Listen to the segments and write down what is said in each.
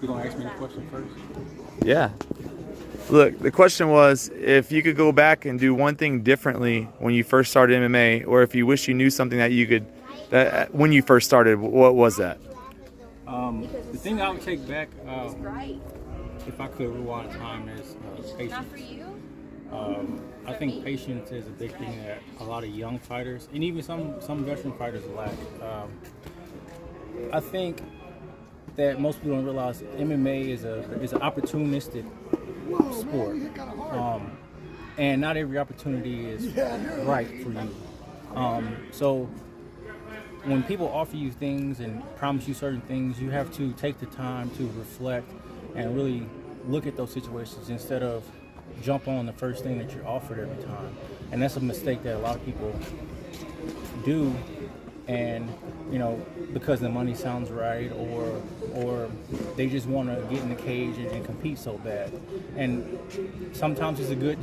You gonna ask me the question first? Yeah. Look, the question was if you could go back and do one thing differently when you first started MMA, or if you wish you knew something that you could, that when you first started, what was that? The thing I would take back, if I could rewind time, is patience. I think patience is a big thing that a lot of young fighters and even some veteran fighters lack. I think that most people don't realize MMA is an opportunistic sport, and not every opportunity is right for you. So when people offer you things and promise you certain things, you have to take the time to reflect and really look at those situations instead of jump on the first thing that you're offered every time. And that's a mistake that a lot of people do. And because the money sounds right, or they just want to get in the cage and compete so bad. And sometimes it's a good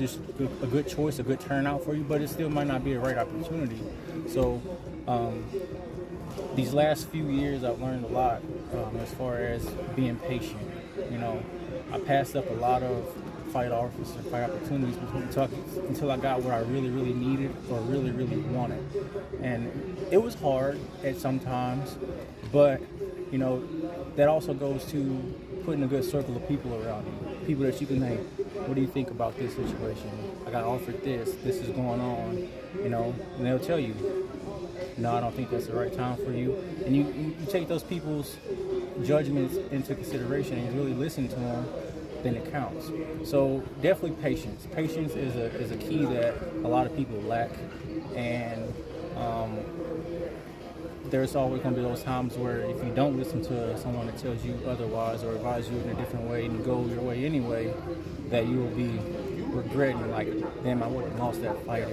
choice, a good turnout for you, but it still might not be the right opportunity. So these last few years, I've learned a lot as far as being patient. I passed up a lot of fight offers and fight opportunities until I got what I really, really needed or really, really wanted. And it was hard at some times, but that also goes to putting a good circle of people around you, people that you can, hey, what do you think about this situation? I got offered this is going on, and they'll tell you, no, I don't think that's the right time for you. And you take those people's judgments into consideration and you really listen to them, then it counts. So definitely patience. Patience is a key that a lot of people lack, and there's always going to be those times where if you don't listen to someone that tells you otherwise or advise you in a different way and go your way anyway, that you will be regretting, like, damn, I would have lost that fight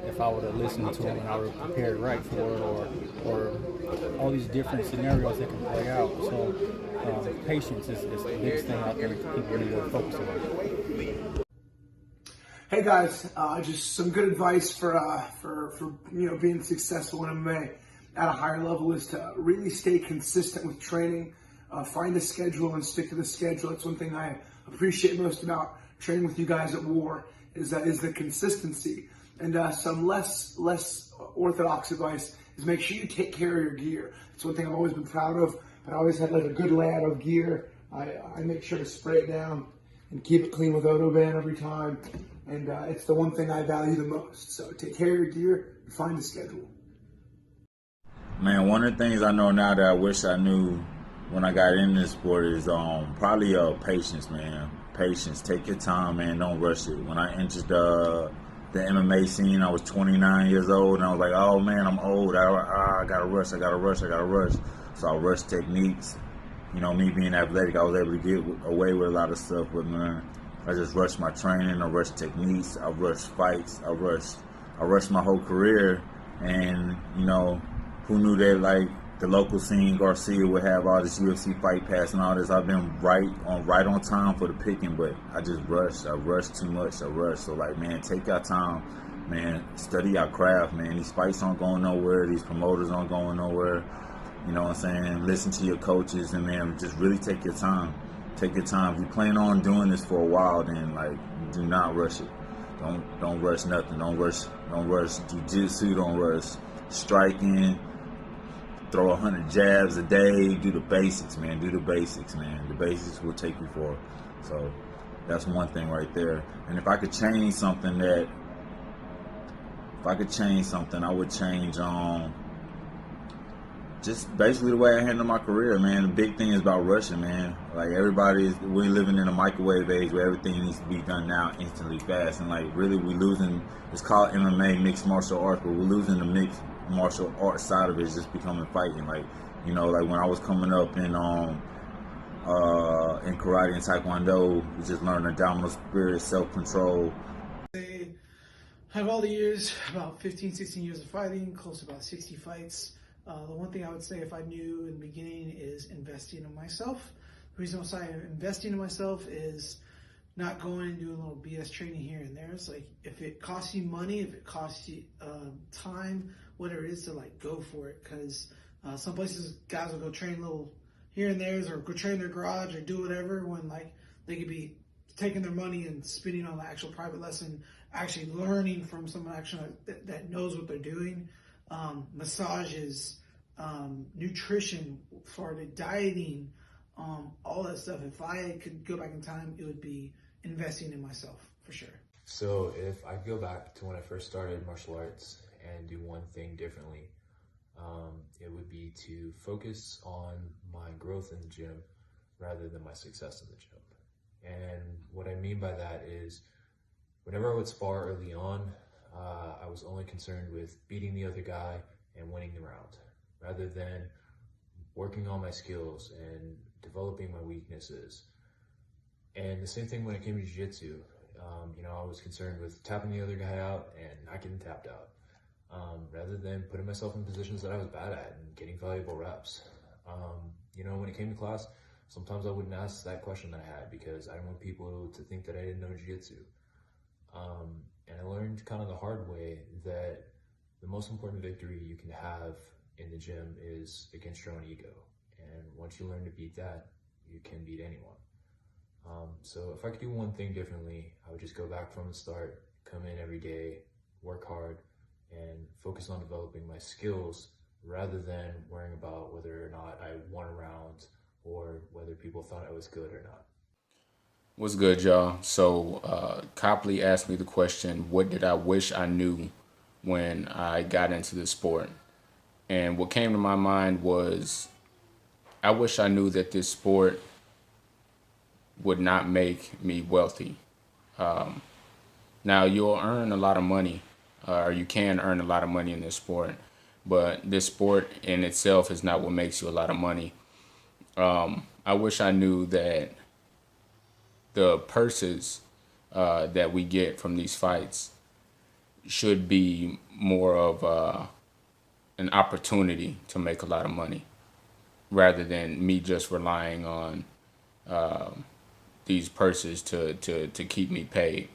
if I would have listened to him and I would have prepared right for it, or all these different scenarios that can play out. So patience is the biggest thing out there that people need to focus on. Hey guys, just some good advice for being successful in MMA at a higher level is to really stay consistent with training, find a schedule and stick to the schedule. That's one thing I appreciate most about training with you guys at War is the consistency. And some less orthodox advice is make sure you take care of your gear. It's one thing I've always been proud of. I always had like a good layout of gear. I make sure to spray it down and keep it clean with Odoban every time. And it's the one thing I value the most. So take care of your gear and find a schedule. Man, one of the things I know now that I wish I knew when I got into this sport is probably patience, man. Patience. Take your time, man. Don't rush it. When I entered the MMA scene, I was 29 years old, and I was like, oh man, I'm old. I gotta rush. So I rushed techniques. Me being athletic, I was able to get away with a lot of stuff, but man, I just rushed my training, I rushed techniques, I rushed fights, I rushed my whole career. And who knew that like the local scene, Garcia, would have all this UFC fight pass and all this. I've been right on time for the picking, but I just rushed. I rushed too much. So like, man, take your time, man. Study your craft, man. These fights aren't going nowhere. These promoters aren't going nowhere. You know what I'm saying? Listen to your coaches, and man, just really take your time. Take your time. If you plan on doing this for a while, then like, do not rush it. Don't rush nothing. Don't rush jiu-jitsu. Don't rush striking. Throw 100 jabs a day. Do the basics, man. The basics will take you far. So that's one thing right there. And if I could change something, I would change just basically the way I handle my career, man. The big thing is about rushing, man. Like we're living in a microwave age where everything needs to be done now, instantly, fast. And like really, we're losing. It's called MMA, mixed martial arts, but we're losing the mixed martial arts side of it. It's just becoming fighting. Like like when I was coming up in karate and taekwondo, we just learned abdominal spirit, self-control. I have all the years, about 15, 16 years of fighting, close to about 60 fights. The one thing I would say if I knew in the beginning is investing in myself. The reason I'm saying investing in myself is not going and doing a little BS training here and there. It's like, if it costs you money, if it costs you time, whatever it is, to like go for it. Because some places guys will go train little, here and there, or go train in their garage or do whatever, when like they could be taking their money and spending on the actual private lesson, actually learning from someone actually that knows what they're doing. Massages, nutrition, for the dieting, all that stuff. If I could go back in time, it would be investing in myself for sure. So if I go back to when I first started martial arts and do one thing differently, it would be to focus on my growth in the gym rather than my success in the gym. And what I mean by that is, whenever I would spar early on, I was only concerned with beating the other guy and winning the round, rather than working on my skills and developing my weaknesses. And the same thing when it came to jiu-jitsu. I was concerned with tapping the other guy out and not getting tapped out, rather than putting myself in positions that I was bad at and getting valuable reps. When it came to class, sometimes I wouldn't ask that question that I had because I didn't want people to think that I didn't know jiu-jitsu. And I learned kind of the hard way that the most important victory you can have in the gym is against your own ego. And once you learn to beat that, you can beat anyone. So if I could do one thing differently, I would just go back from the start, come in every day, work hard, and focus on developing my skills rather than worrying about whether or not I won a round or whether people thought I was good or not. What's good, y'all? So Copley asked me the question, what did I wish I knew when I got into this sport? And what came to my mind was, I wish I knew that this sport would not make me wealthy. Now, you'll earn a lot of money, or you can earn a lot of money in this sport, but this sport in itself is not what makes you a lot of money. I wish I knew that the purses that we get from these fights should be more of an opportunity to make a lot of money, rather than me just relying on these purses to keep me paid.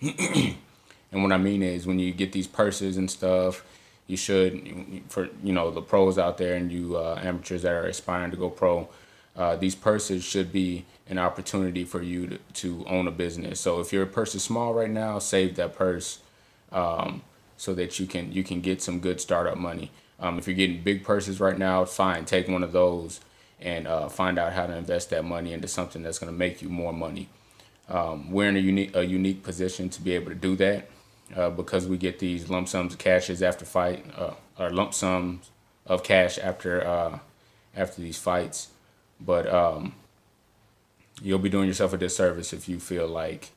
And what I mean is, when you get these purses and stuff, you should, for the pros out there and you amateurs that are aspiring to go pro, these purses should be an opportunity for you to own a business. So if your purse is small right now, save that purse so that you can get some good startup money. If you're getting big purses right now, fine, take one of those and find out how to invest that money into something that's going to make you more money. We're in a unique position to be able to do that because we get these lump sums of cashes after fight, or lump sums of cash after these fights. But you'll be doing yourself a disservice if you feel like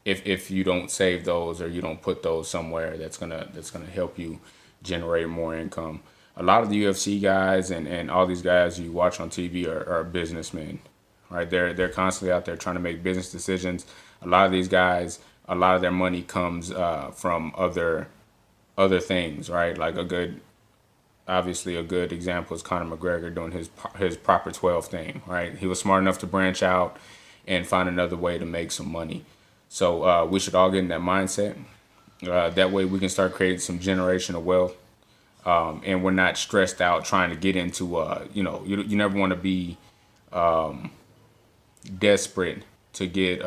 if you don't save those or you don't put those somewhere that's gonna help you generate more income. A lot of the UFC guys and all these guys you watch on TV are businessmen, right? They're constantly out there trying to make business decisions. A lot of these guys, a lot of their money comes from other things, right? Like obviously a good example is Conor McGregor doing his proper 12 thing, right? He was smart enough to branch out and find another way to make some money. So we should all get in that mindset. That way we can start creating some generational wealth. And we're not stressed out trying to get into, you never want to be desperate to get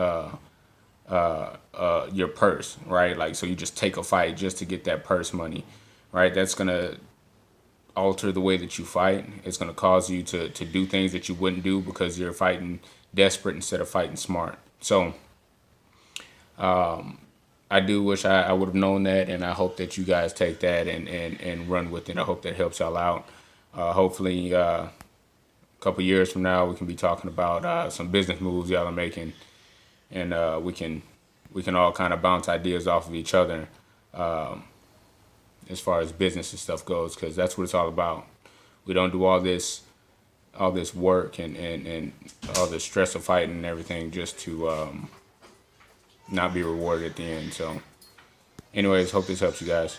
your purse, right? Like, so you just take a fight just to get that purse money, right? That's going to alter the way that you fight. It's going to cause you to do things that you wouldn't do because you're fighting desperate instead of fighting smart. So I do wish I would have known that, and I hope that you guys take that and run with it. I hope that helps y'all out. Hopefully, a couple years from now, we can be talking about some business moves y'all are making, and we can all kind of bounce ideas off of each other as far as business and stuff goes, because that's what it's all about. We don't do all this work and all the stress of fighting and everything just to not be rewarded at the end. So anyways, hope this helps you guys.